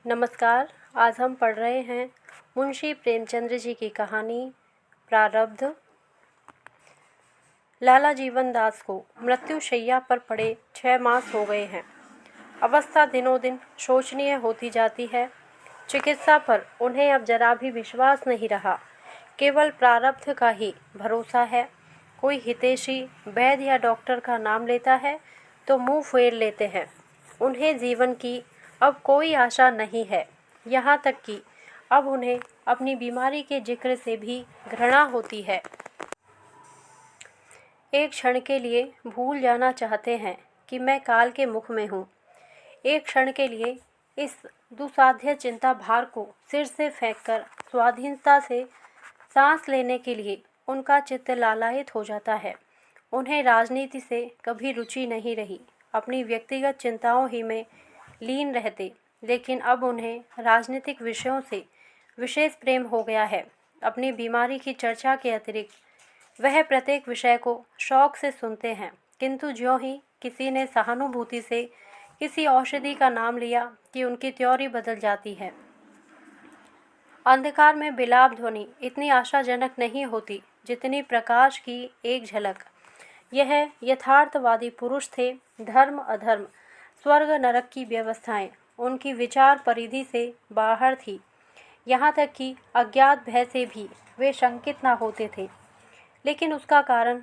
नमस्कार। आज हम पढ़ रहे हैं मुंशी प्रेमचंद्र जी की कहानी प्रारब्ध। लाला जीवन दास को मृत्युशैया पर पड़े 6 मास हो गए हैं। अवस्था दिनों दिन शोचनीय होती जाती है। चिकित्सा पर उन्हें अब जरा भी विश्वास नहीं रहा। केवल प्रारब्ध का ही भरोसा है। कोई हितैषी वैद्य या डॉक्टर का नाम लेता है तो मुंह फेर लेते हैं। उन्हें जीवन की अब कोई आशा नहीं है। यहाँ तक कि अब उन्हें अपनी बीमारी के जिक्र से भी घृणा होती है। एक क्षण के लिए भूल जाना चाहते हैं कि मैं काल के मुख में हूँ। एक क्षण के लिए इस दुसाध्य चिंता भार को सिर से फेंककर स्वाधीनता से सांस लेने के लिए उनका चित्त लालायित हो जाता है। उन्हें राजनीति से कभी रुचि नहीं रही। अपनी व्यक्तिगत चिंताओं ही में लीन रहते, लेकिन अब उन्हें राजनीतिक विषयों से विशेष प्रेम हो गया है। अपनी बीमारी की चर्चा के अतिरिक्त वह प्रत्येक विषय को शौक से सुनते हैं, किंतु ज्यों ही किसी ने सहानुभूति से किसी औषधि का नाम लिया कि उनकी त्योरी बदल जाती है। अंधकार में बिलाप ध्वनि इतनी आशाजनक नहीं होती जितनी प्रकाश की एक झलक। यह यथार्थवादी पुरुष थे। धर्म अधर्म, स्वर्ग नरक की व्यवस्थाएं उनकी विचार परिधि से बाहर थी। यहाँ तक कि अज्ञात भय से भी वे शंकित न होते थे। लेकिन उसका कारण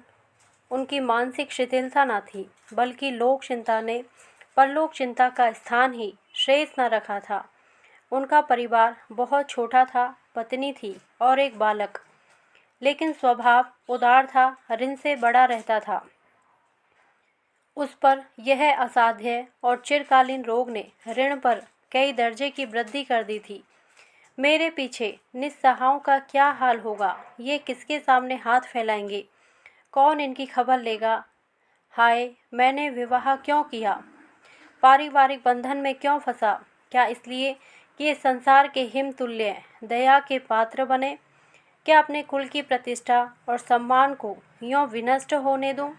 उनकी मानसिक शिथिलता न थी, बल्कि लोक चिंता ने परलोक चिंता का स्थान ही शेष न रखा था। उनका परिवार बहुत छोटा था। पत्नी थी और एक बालक, लेकिन स्वभाव उदार था, ऋण से बड़ा रहता था। उस पर यह असाध्य और चिरकालीन रोग ने ऋण पर कई दर्जे की वृद्धि कर दी थी। मेरे पीछे निस्सहायों का क्या हाल होगा? ये किसके सामने हाथ फैलाएंगे? कौन इनकी खबर लेगा? हाय, मैंने विवाह क्यों किया? पारिवारिक बंधन में क्यों फंसा? क्या इसलिए कि ये संसार के हिमतुल्य दया के पात्र बने? क्या अपने कुल की प्रतिष्ठा और सम्मान को यूँ विनष्ट होने दूं?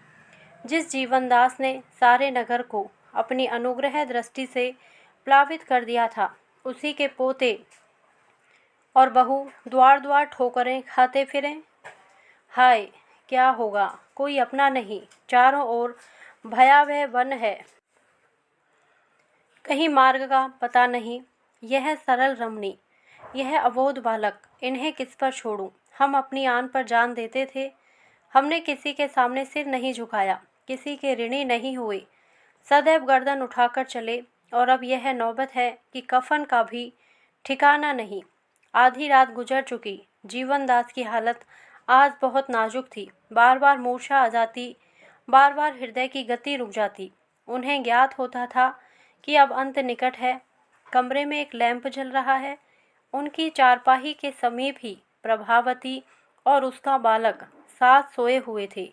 जिस जीवनदास ने सारे नगर को अपनी अनुग्रह दृष्टि से प्लावित कर दिया था, उसी के पोते और बहू द्वार द्वार ठोकरें खाते फिरें। हाय, क्या होगा? कोई अपना नहीं, चारों ओर भयावह वन है। कहीं मार्ग का पता नहीं। यह सरल रमणी, यह अबोध बालक, इन्हें किस पर छोड़ूं? हम अपनी आन पर जान देते थे। हमने किसी के सामने सिर नहीं झुकाया, किसी के ऋणी नहीं हुए, सदैव गर्दन उठाकर चले। और अब यह नौबत है कि कफन का भी ठिकाना नहीं। आधी रात गुजर चुकी। जीवनदास की हालत आज बहुत नाजुक थी। बार बार मूर्छा आ जाती, बार बार हृदय की गति रुक जाती। उन्हें ज्ञात होता था कि अब अंत निकट है। कमरे में एक लैंप जल रहा है। उनकी चारपाही के समीप ही प्रभावती और उसका बालक साथ सोए हुए थे।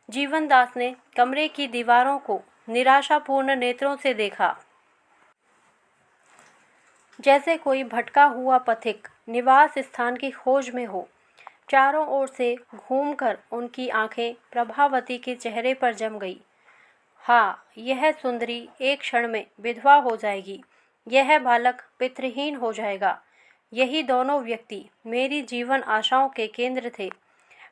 जीवनदास ने कमरे की दीवारों को निराशापूर्ण नेत्रों से देखा। जैसे कोई भटका हुआ पथिक निवास स्थान की खोज में हो। चारों ओर से घूमकर उनकी आंखें प्रभावती के चेहरे पर जम गई। हाँ, यह सुंदरी एक क्षण में विधवा हो जाएगी। यह बालक पितृहीन हो जाएगा। यही दोनों व्यक्ति मेरी जीवन आशाओं के केंद्र थे।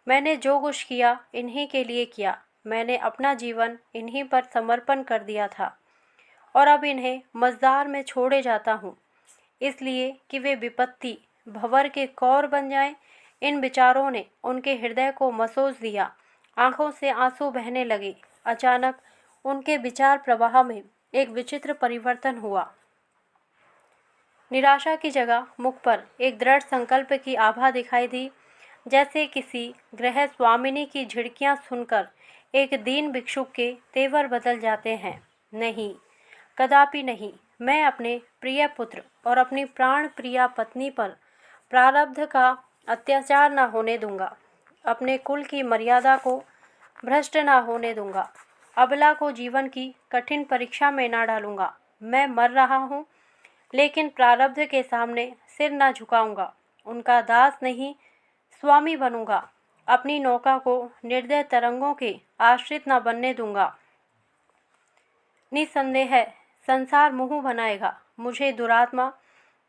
मैंने जो कुछ किया इन्हीं के लिए किया। मैंने अपना जीवन इन्हीं पर समर्पण कर दिया था और अब इन्हें मझधार में छोड़े जाता हूँ, इसलिए कि वे विपत्ति भंवर के कौर बन जाएं। इन विचारों ने उनके हृदय को मसोस दिया। आंखों से आंसू बहने लगे। अचानक उनके विचार प्रवाह में एक विचित्र परिवर्तन हुआ। निराशा की जगह मुख पर एक दृढ़ संकल्प की आभा दिखाई दी, जैसे किसी गृह स्वामिनी की झिड़कियां सुनकर एक दीन भिक्षुक के तेवर बदल जाते हैं। नहीं, कदापि नहीं। मैं अपने प्रिय पुत्र और अपनी प्राण प्रिया पत्नी पर प्रारब्ध का अत्याचार न होने दूंगा। अपने कुल की मर्यादा को भ्रष्ट न होने दूंगा। अबला को जीवन की कठिन परीक्षा में न डालूंगा। मैं मर रहा हूँ, लेकिन प्रारब्ध के सामने सिर न झुकाऊंगा। उनका दास नहीं, स्वामी बनूंगा। अपनी नौका को निर्दय तरंगों के आश्रित न बनने दूंगा। निसंदेह संसार मुँह बनाएगा। मुझे दुरात्मा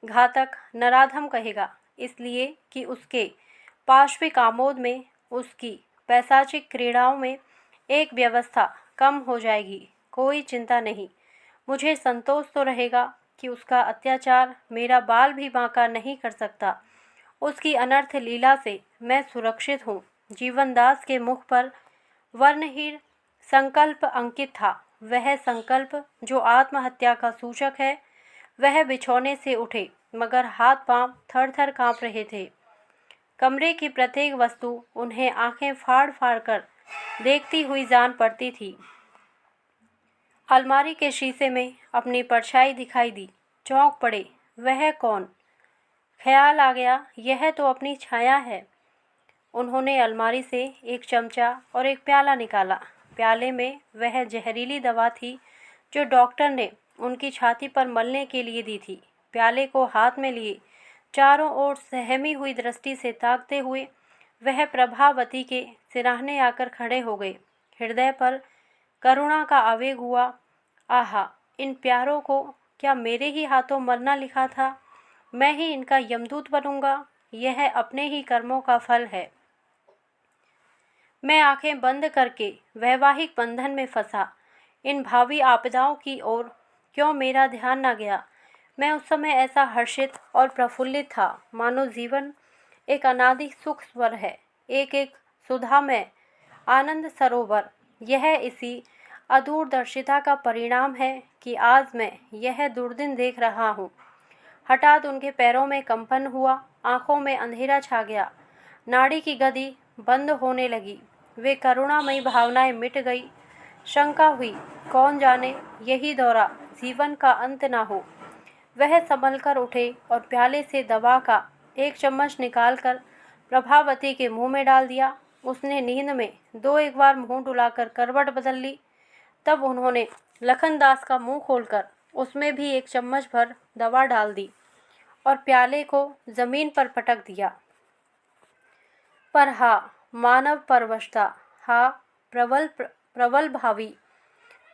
घातक नराधम कहेगा, इसलिए कि उसके पाशविक आमोद में, उसकी पैशाचिक क्रीड़ाओं में एक व्यवस्था कम हो जाएगी। कोई चिंता नहीं, मुझे संतोष तो रहेगा कि उसका अत्याचार मेरा बाल भी बांका नहीं कर सकता। उसकी अनर्थ लीला से मैं सुरक्षित हूँ। जीवनदास के मुख पर वर्णहीन संकल्प अंकित था। वह संकल्प जो आत्महत्या का सूचक है। वह बिछौने से उठे, मगर हाथ पांव थर-थर कांप रहे थे। कमरे की प्रत्येक वस्तु उन्हें आंखें फाड़-फाड़ कर देखती हुई जान पड़ती थी। अलमारी के शीशे में अपनी परछाई दिखाई दी। चौंक पड़े, वह कौन? ख्याल आ गया, यह तो अपनी छाया है। उन्होंने अलमारी से एक चमचा और एक प्याला निकाला। प्याले में वह जहरीली दवा थी जो डॉक्टर ने उनकी छाती पर मलने के लिए दी थी। प्याले को हाथ में लिए चारों ओर सहमी हुई दृष्टि से ताकते हुए वह प्रभावती के सिराहने आकर खड़े हो गए। हृदय पर करुणा का आवेग हुआ। आहा, इन प्यारों को क्या मेरे ही हाथों मरना लिखा था? मैं ही इनका यमदूत बनूंगा। यह अपने ही कर्मों का फल है। मैं आंखें बंद करके वैवाहिक बंधन में फंसा। इन भावी आपदाओं की ओर क्यों मेरा ध्यान न गया? मैं उस समय ऐसा हर्षित और प्रफुल्लित था, मानो जीवन एक अनादि सुख स्वर है, एक एक सुधामय आनंद सरोवर। यह इसी अदूरदर्शिता का परिणाम है कि आज मैं यह दुर्दिन देख रहा हूँ। हठात उनके पैरों में कंपन हुआ, आंखों में अंधेरा छा गया, नाड़ी की गति बंद होने लगी। वे करुणामयी भावनाएं मिट गई। शंका हुई, कौन जाने यही दौरा जीवन का अंत ना हो। वह संभल कर उठे और प्याले से दवा का एक चम्मच निकालकर प्रभावती के मुंह में डाल दिया। उसने नींद में दो एक बार मुंह डुलाकर करवट बदल ली। तब उन्होंने लखनदास का मुंह खोलकर उसमें भी एक चम्मच भर दवा डाल दी और प्याले को जमीन पर पटक दिया। पर हाँ, मानव परवशता, हाँ प्रबल भावी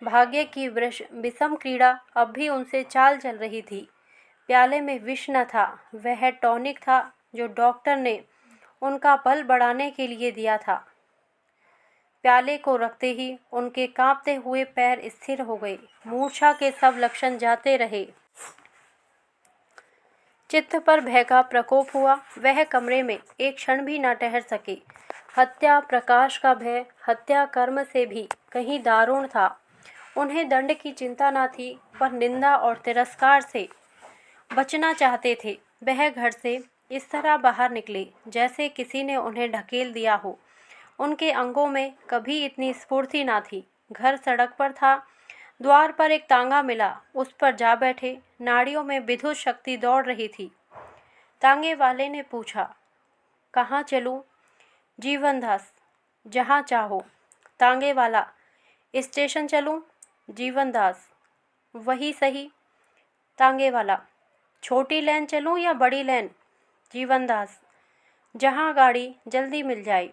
भाग्य की विषम क्रीड़ा अब भी उनसे चाल चल रही थी। प्याले में विष न था, वह टॉनिक था जो डॉक्टर ने उनका बल बढ़ाने के लिए दिया था। प्याले को रखते ही उनके कांपते हुए पैर स्थिर हो गए। मूर्छा के सब लक्षण जाते रहे। चित्त पर भय का प्रकोप हुआ। वह कमरे में एक क्षण भी न ठहर सके। हत्या प्रकाश का भय हत्या कर्म से भी कहीं दारुण था। उन्हें दंड की चिंता न थी, पर निंदा और तिरस्कार से बचना चाहते थे। वह घर से इस तरह बाहर निकले जैसे किसी ने उन्हें ढकेल दिया हो। उनके अंगों में कभी इतनी स्फूर्ति न थी। घर सड़क पर था। द्वार पर एक तांगा मिला, उस पर जा बैठे। नाड़ियों में विद्युत शक्ति दौड़ रही थी। तांगे वाले ने पूछा, कहाँ चलूं? जीवनदास, जहाँ चाहो। तांगे वाला, स्टेशन चलूं? जीवनदास, वही सही। तांगे वाला, छोटी लेन चलूं या बड़ी लेन? जीवनदास, जहाँ गाड़ी जल्दी मिल जाए।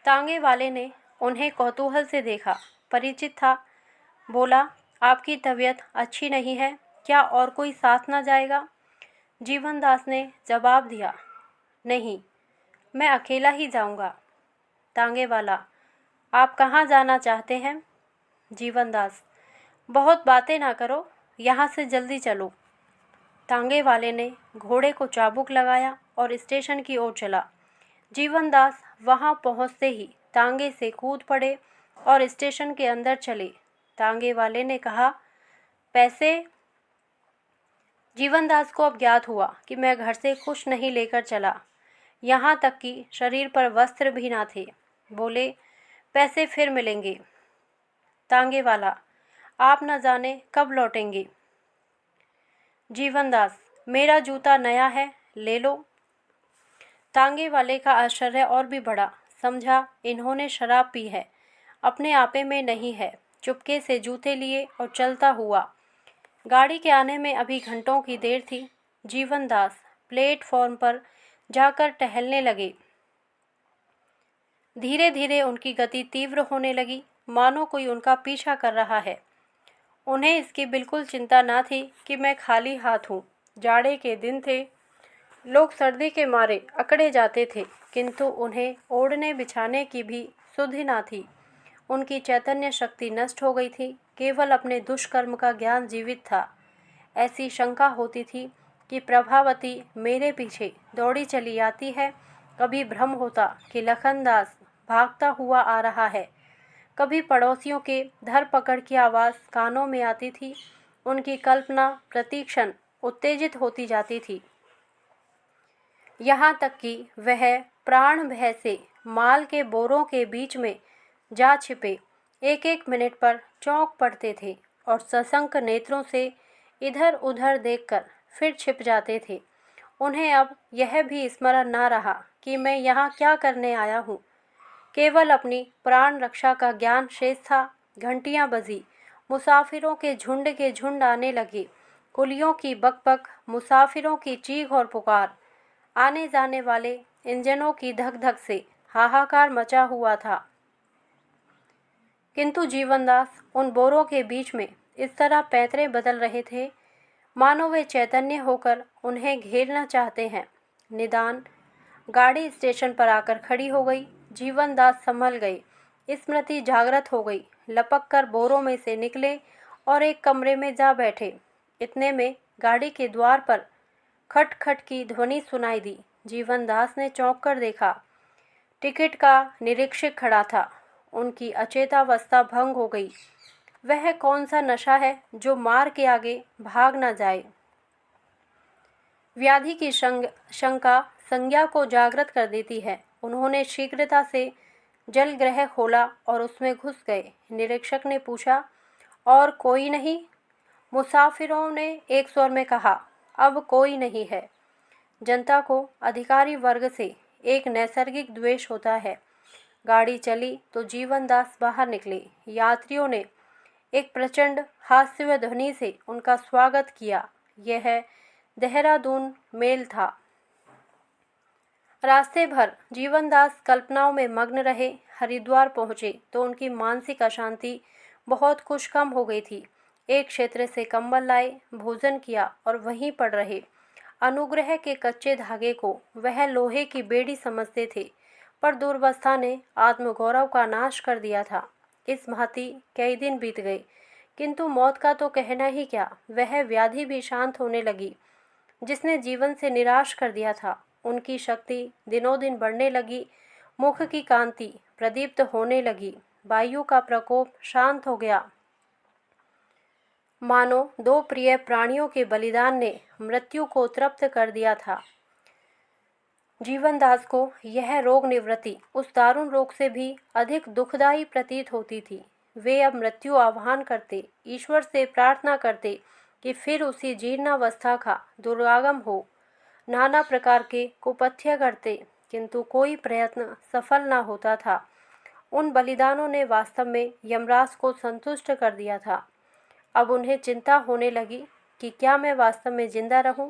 तांगे वाले ने उन्हें कौतूहल से देखा, परिचित था। बोला, आपकी तबीयत अच्छी नहीं है, क्या और कोई साथ न जाएगा? जीवनदास ने जवाब दिया, नहीं, मैं अकेला ही जाऊंगा। तांगे वाला, आप कहाँ जाना चाहते हैं? जीवनदास, बहुत बातें ना करो, यहाँ से जल्दी चलो। तांगे वाले ने घोड़े को चाबुक लगाया और स्टेशन की ओर चला। जीवनदास वहां पहुंचते ही तांगे से कूद पड़े और स्टेशन के अंदर चले। तांगे वाले ने कहा, पैसे? जीवनदास को अब ज्ञात हुआ कि मैं घर से कुछ नहीं लेकर चला, यहाँ तक कि शरीर पर वस्त्र भी ना थे। बोले, पैसे फिर मिलेंगे। तांगे वाला, आप न जाने कब लौटेंगे। जीवनदास, मेरा जूता नया है, ले लो। तांगे वाले का आश्चर्य और भी बढ़ा। समझा इन्होंने शराब पी है, अपने आपे में नहीं है। चुपके से जूते लिए और चलता हुआ। गाड़ी के आने में अभी घंटों की देर थी। जीवनदास प्लेटफॉर्म पर जाकर टहलने लगे। धीरे धीरे उनकी गति तीव्र होने लगी, मानो कोई उनका पीछा कर रहा है। उन्हें इसकी बिल्कुल चिंता न थी कि मैं खाली हाथ हूँ। जाड़े के दिन थे, लोग सर्दी के मारे अकड़े जाते थे, किंतु उन्हें ओढ़ने बिछाने की भी सुधि न थी। उनकी चैतन्य शक्ति नष्ट हो गई थी, केवल अपने दुष्कर्म का ज्ञान जीवित था। ऐसी शंका होती थी कि प्रभावती मेरे पीछे दौड़ी चली आती है। कभी भ्रम होता कि लखनदास भागता हुआ आ रहा है, कभी पड़ोसियों के धरपकड़ की आवाज़ कानों में आती थी। उनकी कल्पना प्रतिक्षण उत्तेजित होती जाती थी, यहाँ तक कि वह प्राण भय से माल के बोरों के बीच में जा छिपे एक एक मिनट पर चौंक पड़ते थे और सशंक नेत्रों से इधर उधर देखकर फिर छिप जाते थे। उन्हें अब यह भी स्मरण न रहा कि मैं यहाँ क्या करने आया हूँ। केवल अपनी प्राण रक्षा का ज्ञान शेष था। घंटियाँ बजी, मुसाफिरों के झुंड आने लगे। कुलियों की बकबक, मुसाफिरों की चीख और पुकार, आने जाने वाले इंजनों की धक धक से हाहाकार मचा हुआ था। किंतु जीवनदास उन बोरों के बीच में इस तरह पैतरे बदल रहे थे मानो वे चैतन्य होकर उन्हें घेरना चाहते हैं। निदान गाड़ी स्टेशन पर आकर खड़ी हो गई। जीवनदास संभल गए, स्मृति जागृत हो गई, लपक कर बोरों में से निकले और एक कमरे में जा बैठे। इतने में गाड़ी के द्वार पर खट खट की ध्वनि सुनाई दी। जीवनदास ने चौंक कर देखा, टिकट का निरीक्षक खड़ा था। उनकी अचेतावस्था भंग हो गई। वह कौन सा नशा है जो मार के आगे भाग न जाए। व्याधि की शंका संज्ञा को जागृत कर देती है। उन्होंने शीघ्रता से जलग्रह खोला और उसमें घुस गए। निरीक्षक ने पूछा, और कोई नहीं? मुसाफिरों ने एक स्वर में कहा, अब कोई नहीं है। जनता को अधिकारी वर्ग से एक नैसर्गिक द्वेष होता है। गाड़ी चली तो जीवनदास बाहर निकले। यात्रियों ने एक प्रचंड हास्य ध्वनि से उनका स्वागत किया। यह देहरादून मेल था। रास्ते भर जीवनदास कल्पनाओं में मग्न रहे। हरिद्वार पहुँचे तो उनकी मानसिक अशांति बहुत कुछ कम हो गई थी। एक क्षेत्र से कंबल लाए, भोजन किया और वहीं पड़ रहे। अनुग्रह के कच्चे धागे को वह लोहे की बेड़ी समझते थे, पर दुर्वस्था ने आत्मगौरव का नाश कर दिया था। इस भांति कई दिन बीत गए, किंतु मौत का तो कहना ही क्या, वह व्याधि भी शांत होने लगी जिसने जीवन से निराश कर दिया था। उनकी शक्ति दिनों दिन बढ़ने लगी। मुख की कांति प्रदीप्त होने लगी। वायु का प्रकोप शांत हो गया। मानो दो प्रिय प्राणियों के बलिदान ने मृत्यु को तृप्त कर दिया था। जीवनदास को यह रोग निवृत्ति उस दारुण रोग से भी अधिक दुखदायी प्रतीत होती थी। वे अब मृत्यु आह्वान करते, ईश्वर से प्रार्थना करते कि फिर उसी जीर्णावस्था का दुर्गम हो। नाना प्रकार के कुपथ्य करते, किंतु कोई प्रयत्न सफल न होता था। उन बलिदानों ने वास्तव में यमराज को संतुष्ट कर दिया था। अब उन्हें चिंता होने लगी कि क्या मैं वास्तव में जिंदा रहूं?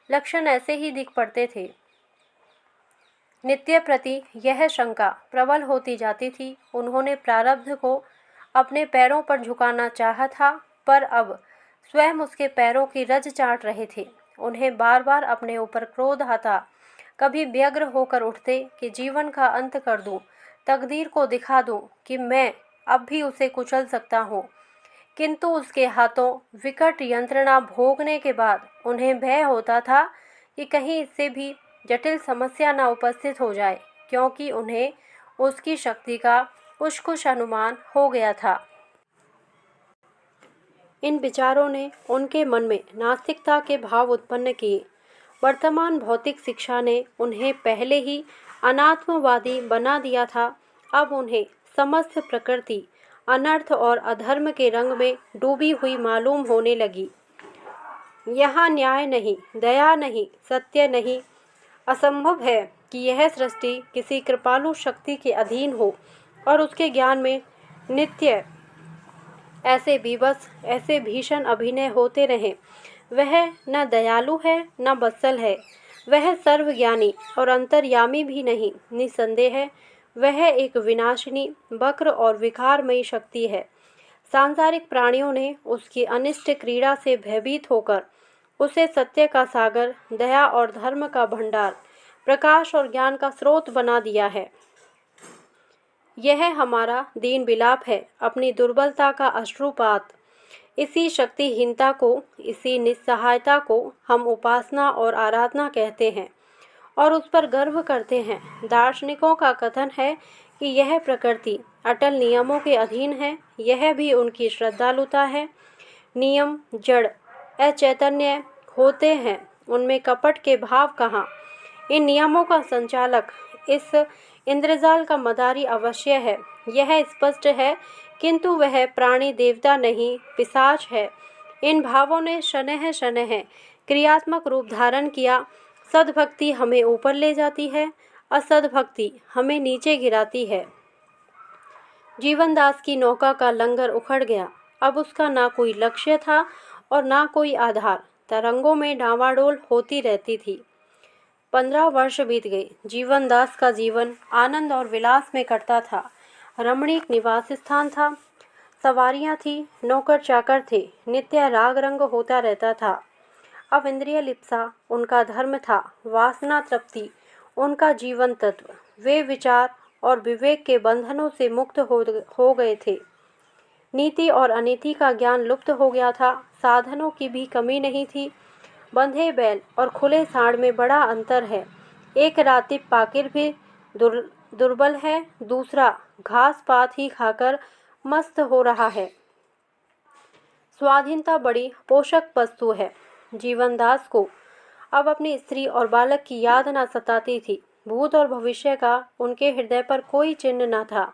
लक्षण ऐसे ही दिख पड़ते थे। नित्य प्रति यह शंका प्रबल होती जाती थी। उन्होंने प्रारब्ध को अपने पैरों पर झुकाना चाहा था, पर अब स्वयं उसके पैरों की रज चाट रहे थे। उन्हें बार बार अपने ऊपर क्रोध आता। कभी व्यग्र होकर उठते कि जीवन का अंत कर दूं, तकदीर को दिखा दूं कि मैं अब भी उसे कुचल सकता हूँ। किंतु उसके हाथों विकट यंत्रणा भोगने के बाद उन्हें भय होता था कि कहीं इससे भी जटिल समस्या न उपस्थित हो जाए, क्योंकि उन्हें उसकी शक्ति का कुछ कुछ अनुमान हो गया था। इन विचारों ने उनके मन में नास्तिकता के भाव उत्पन्न किए। वर्तमान भौतिक शिक्षा ने उन्हें पहले ही अनात्मवादी बना दिया था। अब उन्हें समस्त प्रकृति अनर्थ और अधर्म के रंग में डूबी हुई मालूम होने लगी। यहाँ न्याय नहीं, दया नहीं, सत्य नहीं। असंभव है कि यह सृष्टि किसी कृपालु शक्ति के अधीन हो और उसके ज्ञान में नित्य ऐसे विवश, ऐसे भीषण अभिनय होते रहें। वह न दयालु है न बत्सल है। वह सर्वज्ञानी और अंतर्यामी भी नहीं। निसंदेह है वह एक विनाशिनी, वक्र और विकारमयी शक्ति है। सांसारिक प्राणियों ने उसकी अनिष्ट क्रीड़ा से भयभीत होकर उसे सत्य का सागर, दया और धर्म का भंडार, प्रकाश और ज्ञान का स्रोत बना दिया है। यह हमारा दीन विलाप है, अपनी दुर्बलता का अश्रुपात। इसी शक्तिहीनता को, इसी निस्सहायता को हम उपासना और आराधना कहते हैं और उस पर गर्व करते हैं। दार्शनिकों का कथन है कि यह प्रकृति अटल नियमों के अधीन है, यह भी उनकी श्रद्धालुता है। नियम जड़ अचैतन्य होते हैं, उनमें कपट के भाव कहाँ। इन नियमों का संचालक इस इंद्रजाल का मदारी अवश्य है, यह स्पष्ट है, किंतु वह प्राणी देवता नहीं, पिशाच है। इन भावों ने शनैः शनैः क्रियात्मक रूप धारण किया। सद्भक्ति हमें ऊपर ले जाती है, असद्भक्ति हमें नीचे गिराती है। जीवनदास की नौका का लंगर उखड़ गया। अब उसका ना कोई लक्ष्य था और ना कोई आधार, तरंगों में डांवाडोल होती रहती थी। 15 वर्ष बीत गए। जीवनदास का जीवन आनंद और विलास में कटता था। रमणीक निवास स्थान था, सवारियां थी, नौकर चाकर थे, नित्य राग रंग होता रहता था। अब इंद्रिय लिप्सा उनका धर्म था, वासना तृप्ति उनका जीवन तत्व। वे विचार और विवेक के बंधनों से मुक्त हो गए थे। नीति और अनीति का ज्ञान लुप्त हो गया था। साधनों की भी कमी नहीं थी। बंधे बैल और खुले सांड में बड़ा अंतर है। एक रातिब पाकिर भी दुर्बल है, दूसरा घास पात ही खाकर मस्त हो रहा है। स्वाधीनता बड़ी पोषक वस्तु है। जीवनदास को अब अपनी स्त्री और बालक की याद न सताती थी। भूत और भविष्य का उनके हृदय पर कोई चिन्ह न था।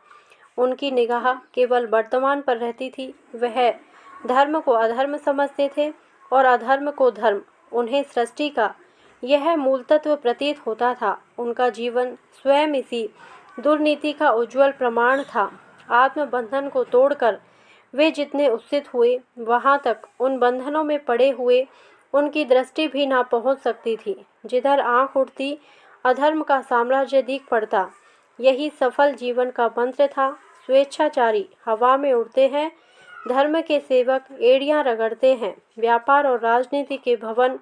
उनकी निगाह केवल वर्तमान पर रहती थी। वह धर्म को अधर्म समझते थे और अधर्म को धर्म। उन्हें सृष्टि का यह मूल तत्व प्रतीत होता था। उनका जीवन स्वयं इसी दुर्नीति का उज्ज्वल प्रमाण था। आत्मबंधन को तोड़कर वे जितने उत्सित हुए, वहाँ तक उन बंधनों में पड़े हुए उनकी दृष्टि भी ना पहुँच सकती थी। जिधर आँख उठती, अधर्म का साम्राज्य दिख पड़ता। यही सफल जीवन का मंत्र था। स्वेच्छाचारी हवा में उड़ते हैं, धर्म के सेवक एड़ियाँ रगड़ते हैं। व्यापार और राजनीति के भवन,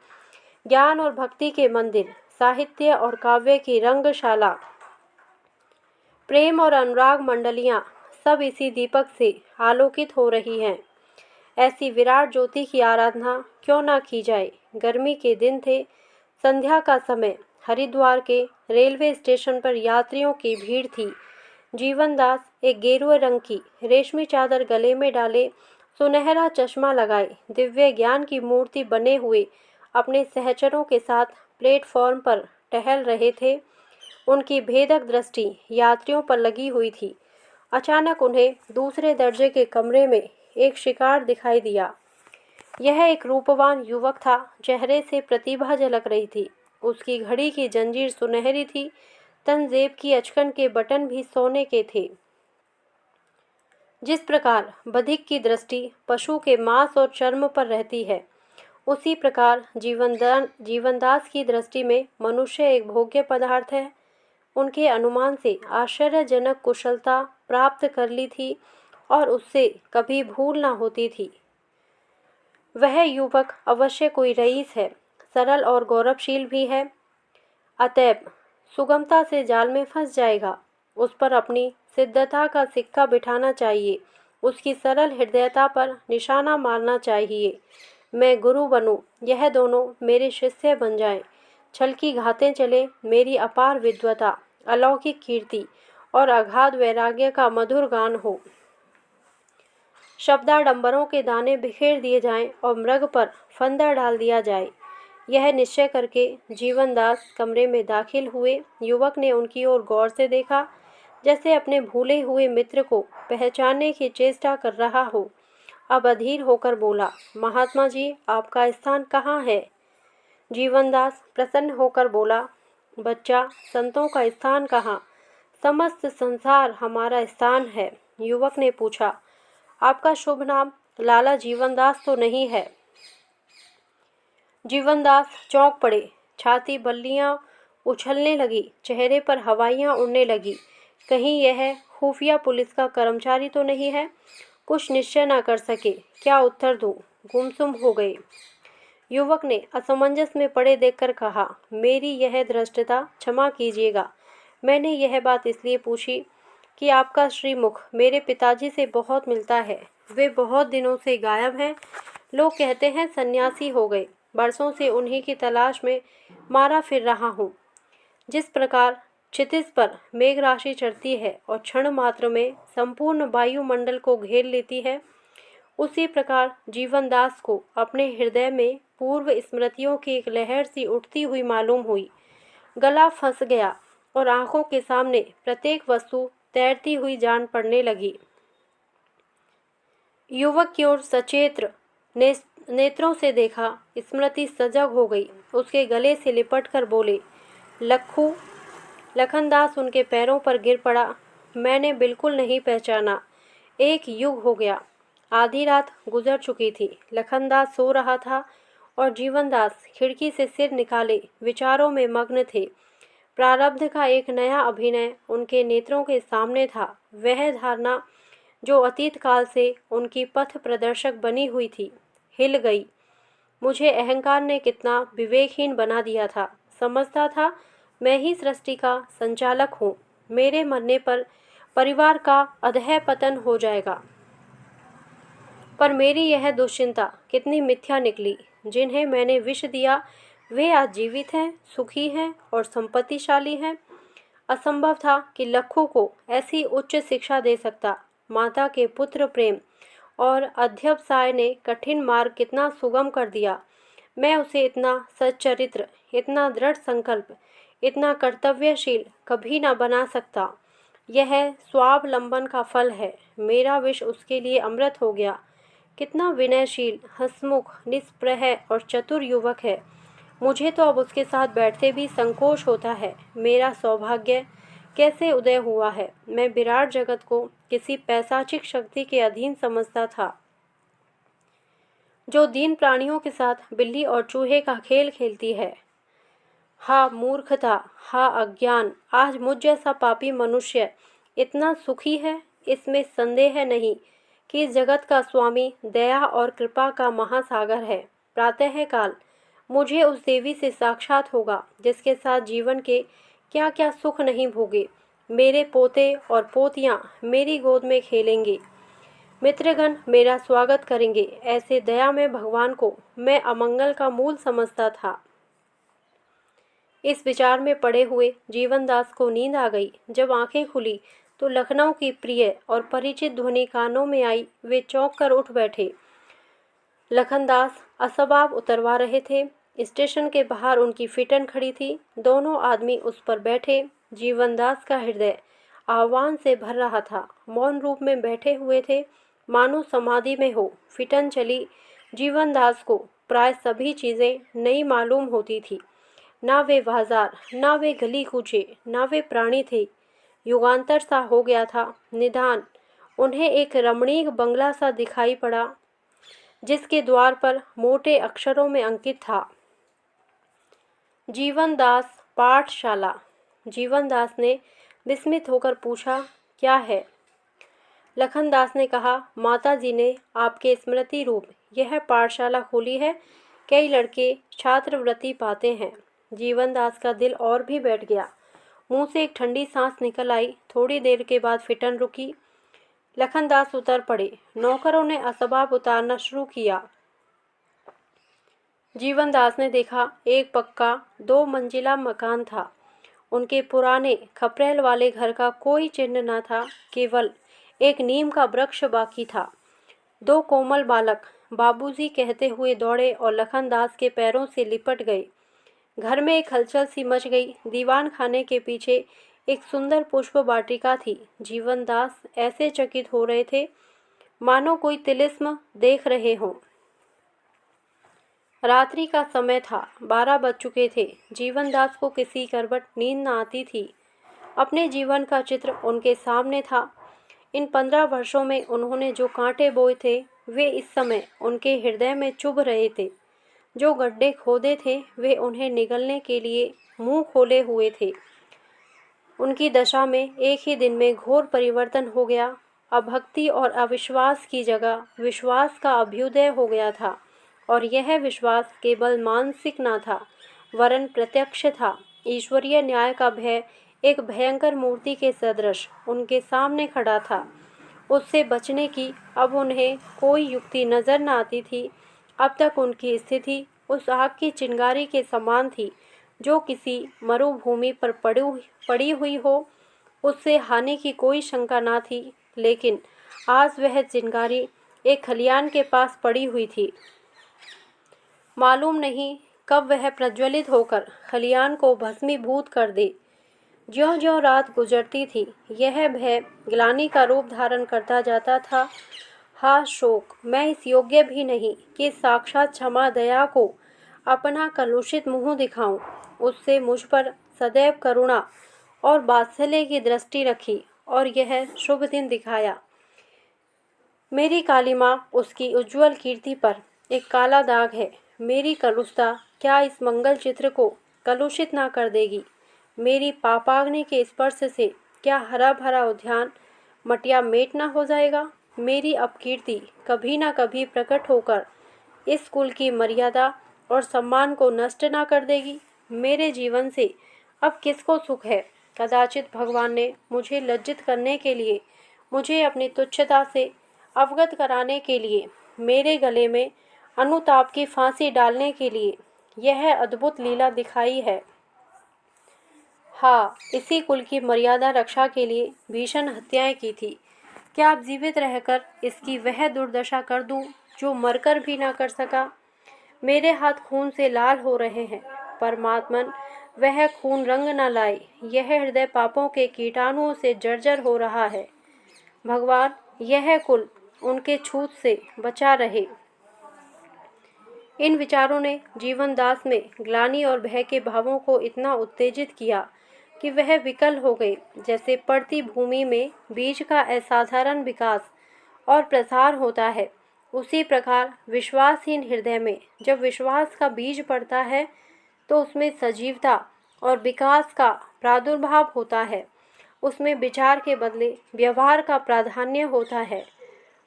ज्ञान और भक्ति के मंदिर, साहित्य और काव्य की रंगशाला, प्रेम और अनुराग मंडलियाँ सब इसी दीपक से आलोकित हो रही हैं। ऐसी विराट ज्योति की आराधना क्यों ना की जाए। गर्मी के दिन थे, संध्या का समय। हरिद्वार के रेलवे स्टेशन पर यात्रियों की भीड़ थी। जीवनदास एक गेरुए रंग की रेशमी चादर गले में डाले, सुनहरा चश्मा लगाए, दिव्य ज्ञान की मूर्ति बने हुए अपने सहचरों के साथ प्लेटफॉर्म पर टहल रहे थे। उनकी भेदक दृष्टि यात्रियों पर लगी हुई थी। अचानक उन्हें दूसरे दर्जे के कमरे में एक शिकार दिखाई दिया। यह एक रूपवान युवक था। चेहरे से प्रतिभा झलक रही थी। उसकी घड़ी की जंजीर सुनहरी थी, तंजेब की अचकन के बटन भी सोने के थे। जिस प्रकार बधिक की दृष्टि पशु के मांस और चर्म पर रहती है, उसी प्रकार जीवनदास की दृष्टि में मनुष्य एक भोग्य पदार्थ है। उनके अनुमान से आश्चर्यजनक कुशलता प्राप्त कर ली थी और उससे कभी भूल न होती थी। वह युवक अवश्य कोई रईस है, सरल और गौरवशील भी है, अतएव सुगमता से जाल में फंस जाएगा। उस पर अपनी सिद्धता का सिक्का बिठाना चाहिए, उसकी सरल हृदयता पर निशाना मारना चाहिए। मैं गुरु बनूं, यह दोनों मेरे शिष्य बन जाएं। छल की घातें चले, मेरी अपार विद्वता, अलौकिक कीर्ति और अगाध वैराग्य का मधुर गान हो। शब्दाडंबरों के दाने बिखेर दिए जाएं और मृग पर फंदा डाल दिया जाए। यह निश्चय करके जीवनदास कमरे में दाखिल हुए। युवक ने उनकी ओर गौर से देखा, जैसे अपने भूले हुए मित्र को पहचानने की चेष्टा कर रहा हो। अब अधीर होकर बोला, महात्मा जी, आपका स्थान कहाँ है? जीवनदास प्रसन्न होकर बोला, बच्चा, संतों का स्थान कहाँ, समस्त संसार हमारा स्थान है। युवक ने पूछा, आपका शुभ नाम लाला जीवनदास तो नहीं है? जीवनदास चौंक पड़े। छाती बल्लियां उछलने लगी, चेहरे पर हवाइयां उड़ने लगी। कहीं यह खुफिया पुलिस का कर्मचारी तो नहीं है? कुछ निश्चय न कर सके, क्या उत्तर दूं, गुमसुम हो गए। युवक ने असमंजस में पड़े देखकर कहा, मेरी यह धृष्टता क्षमा कीजिएगा। मैंने यह बात इसलिए पूछी कि आपका श्रीमुख मेरे पिताजी से बहुत मिलता है। वे बहुत दिनों से गायब हैं। लोग कहते हैं सन्यासी हो गए। बरसों से उन्हीं की तलाश में मारा फिर रहा हूँ। जिस प्रकार क्षितिज पर मेघ राशि चढ़ती है और क्षण मात्र में संपूर्ण वायुमंडल को घेर लेती है, उसी प्रकार जीवनदास को अपने हृदय में पूर्व स्मृतियों की एक लहर सी उठती हुई मालूम हुई। गला फंस गया और आंखों के सामने प्रत्येक वस्तु तैरती हुई जान पड़ने लगी। युवक की ओर सचेत्र नेत्रों से देखा। स्मृति सजग हो गई। उसके गले से लिपटकर बोले, लखू। लखनदास उनके पैरों पर गिर पड़ा। मैंने बिल्कुल नहीं पहचाना। एक युग हो गया। आधी रात गुजर चुकी थी। लखनदास सो रहा था और जीवनदास खिड़की से सिर निकाले विचारों में मग्न थे। प्रारब्ध का एक नया अभिनय उनके नेत्रों के सामने था। वह धारणा जो अतीत काल से उनकी पथ प्रदर्शक बनी हुई थी, हिल गई। मुझे अहंकार ने कितना विवेकहीन बना दिया था। समझता था मैं ही सृष्टि का संचालक हूँ। मेरे मरने पर परिवार का अधः पतन हो जाएगा। पर मेरी यह दुश्चिंता कितनी मिथ्या निकली। जिन्हें मैंने विष दिया वे आज जीवित हैं, सुखी हैं और संपत्तिशाली हैं। असंभव था कि लखू को ऐसी उच्च शिक्षा दे सकता। माता के पुत्र प्रेम और अध्यवसाय ने कठिन मार्ग कितना सुगम कर दिया। मैं उसे इतना सच्चरित्र, इतना दृढ़ संकल्प, इतना कर्तव्यशील कभी न बना सकता। यह स्वावलंबन का फल है। मेरा विष उसके लिए अमृत हो गया। कितना विनयशील, हंसमुख, निष्प्रह और चतुर युवक है। मुझे तो अब उसके साथ बैठते भी संकोच होता है। मेरा सौभाग्य कैसे उदय हुआ है। मैं विराट जगत को किसी पैशाचिक शक्ति के अधीन समझता था, जो दीन प्राणियों के साथ बिल्ली और चूहे का खेल खेलती है। हा मूर्खता, हा अज्ञान। आज मुझ जैसा पापी मनुष्य इतना सुखी है, इसमें संदेह नहीं कि इस जगत का स्वामी दया और कृपा का महासागर है। प्रातःकाल मुझे उस देवी से साक्षात होगा जिसके साथ जीवन के क्या क्या सुख नहीं भोगे। मेरे पोते और पोतियाँ मेरी गोद में खेलेंगे। मित्रगण मेरा स्वागत करेंगे। ऐसे दया में भगवान को मैं अमंगल का मूल समझता था। इस विचार में पड़े हुए जीवनदास को नींद आ गई। जब आंखें खुली तो लखनऊ की प्रिय और परिचित ध्वनि कानों में आई। वे चौंक कर उठ बैठे। लखनदास असबाब उतरवा रहे थे। स्टेशन के बाहर उनकी फिटन खड़ी थी। दोनों आदमी उस पर बैठे। जीवनदास का हृदय आह्वान से भर रहा था। मौन रूप में बैठे हुए थे, मानो समाधि में हो। फिटन चली। जीवनदास को प्राय सभी चीज़ें नई मालूम होती थी। ना वे बाजार, ना वे गली कूचे, ना वे प्राणी थे। युगांतर सा हो गया था। निदान उन्हें एक रमणीक बंगला सा दिखाई पड़ा, जिसके द्वार पर मोटे अक्षरों में अंकित था, जीवनदास पाठशाला। जीवनदास ने विस्मित होकर पूछा, क्या है? लखनदास ने कहा, माताजी ने आपके स्मृति रूप यह पाठशाला खोली है। कई लड़के छात्रवृत्ति पाते हैं। जीवनदास का दिल और भी बैठ गया। मुंह से एक ठंडी सांस निकल आई। थोड़ी देर के बाद फिटन रुकी। लखनदास उतर पड़े। नौकरों ने असबाब उतारना शुरू किया। जीवनदास ने देखा, एक पक्का 2 मंजिला मकान था। उनके पुराने खपरेल वाले घर का कोई चिन्ह न था। केवल एक नीम का वृक्ष बाकी था। 2 कोमल बालक बाबूजी कहते हुए दौड़े और लखनदास के पैरों से लिपट गए। घर में एक हलचल सी मच गई। दीवान खाने के पीछे एक सुंदर पुष्प वाटिका थी। जीवनदास ऐसे चकित हो रहे थे मानो कोई तिलिस्म देख रहे हों। रात्रि का समय था। 12 बज चुके थे। जीवनदास को किसी करवट नींद न आती थी। अपने जीवन का चित्र उनके सामने था। इन 15 वर्षों में उन्होंने जो कांटे बोए थे वे इस समय उनके हृदय में चुभ रहे थे। जो गड्ढे खोदे थे वे उन्हें निगलने के लिए मुंह खोले हुए थे। उनकी दशा में एक ही दिन में घोर परिवर्तन हो गया। अभक्ति और अविश्वास की जगह विश्वास का अभ्युदय हो गया था। और यह विश्वास केवल मानसिक न था वरन प्रत्यक्ष था। ईश्वरीय न्याय का भय एक भयंकर मूर्ति के सदृश उनके सामने खड़ा था। उससे बचने की अब उन्हें कोई युक्ति नजर न आती थी। अब तक उनकी स्थिति उस आग की चिंगारी के समान थी जो किसी मरुभूमि पर पड़ी हुई हो। उससे हानि की कोई शंका न थी, लेकिन आज वह चिंगारी एक खलियान के पास पड़ी हुई थी। मालूम नहीं कब वह प्रज्वलित होकर खलियान को भस्मीभूत कर दे। ज्यों-ज्यों रात गुजरती थी, यह भय ग्लानि का रूप धारण करता जाता था। हा शोक, मैं इस योग्य भी नहीं कि साक्षात क्षमा दया को अपना कलुषित मुँह दिखाऊं। उससे मुझ पर सदैव करुणा और वात्सल्य की दृष्टि रखी और यह शुभ दिन दिखाया। मेरी काली माँ उसकी उज्ज्वल कीर्ति पर एक काला दाग है। मेरी कलुषता क्या इस मंगल चित्र को कलुषित ना कर देगी? मेरी पापाग्नि के स्पर्श से क्या हरा भरा उद्यान मटिया मेट ना हो जाएगा? मेरी अपकीर्ति कभी ना कभी प्रकट होकर इस कुल की मर्यादा और सम्मान को नष्ट ना कर देगी? मेरे जीवन से अब किसको सुख है? कदाचित भगवान ने मुझे लज्जित करने के लिए, मुझे अपनी तुच्छता से अवगत कराने के लिए, मेरे गले में अनुताप की फांसी डालने के लिए यह अद्भुत लीला दिखाई है। हाँ, इसी कुल की मर्यादा रक्षा के लिए भीषण हत्याएं की थी। क्या अब जीवित रहकर इसकी वह दुर्दशा कर दूं जो मरकर भी ना कर सका? मेरे हाथ खून से लाल हो रहे हैं। परमात्मन, वह खून रंग न लाए। यह हृदय पापों के कीटाणुओं से जर्जर हो रहा है। भगवान, यह कुल उनके छूत से बचा रहे। इन विचारों ने जीवनदास में ग्लानि और भय के भावों को इतना उत्तेजित किया कि वह विकल हो गए। जैसे पड़ती भूमि में बीज का असाधारण विकास और प्रसार होता है, उसी प्रकार विश्वासहीन हृदय में जब विश्वास का बीज पड़ता है तो उसमें सजीवता और विकास का प्रादुर्भाव होता है। उसमें विचार के बदले व्यवहार का प्राधान्य होता है।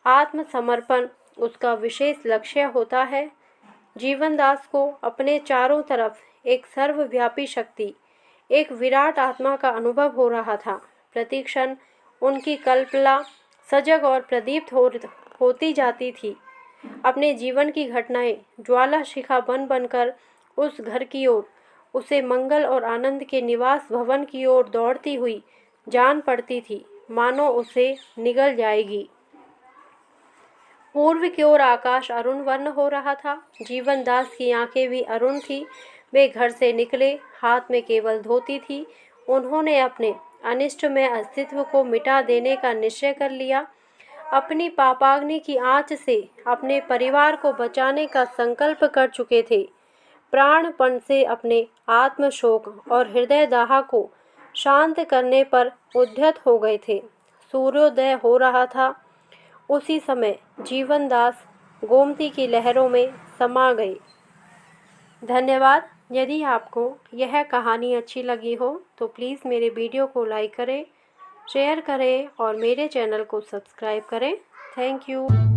आत्मसमर्पण उसका विशेष लक्ष्य होता है। जीवनदास को अपने चारों तरफ एक सर्वव्यापी शक्ति, एक विराट आत्मा का अनुभव हो रहा था। प्रतिक्षण उनकी कल्पना सजग और प्रदीप्त होती जाती थी। अपने जीवन की घटनाएं ज्वाला शिखा बन बनकर उस घर की ओर, उसे मंगल और आनंद के निवास भवन की ओर दौड़ती हुई जान पड़ती थी, मानो उसे निगल जाएगी। पूर्व की ओर आकाश अरुण वर्ण हो रहा था। जीवनदास की आंखें भी अरुण थी। वे घर से निकले, हाथ में केवल धोती थी। उन्होंने अपने अनिष्ट में अस्तित्व को मिटा देने का निश्चय कर लिया। अपनी पापाग्नि की आंच से अपने परिवार को बचाने का संकल्प कर चुके थे। प्राणपण से अपने आत्मशोक और हृदय दाह को शांत करने पर उद्यत हो गए थे। सूर्योदय हो रहा था। उसी समय जीवनदास गोमती की लहरों में समा गए। धन्यवाद। यदि आपको यह कहानी अच्छी लगी हो तो प्लीज़ मेरे वीडियो को लाइक करें, शेयर करें और मेरे चैनल को सब्सक्राइब करें। Thank you.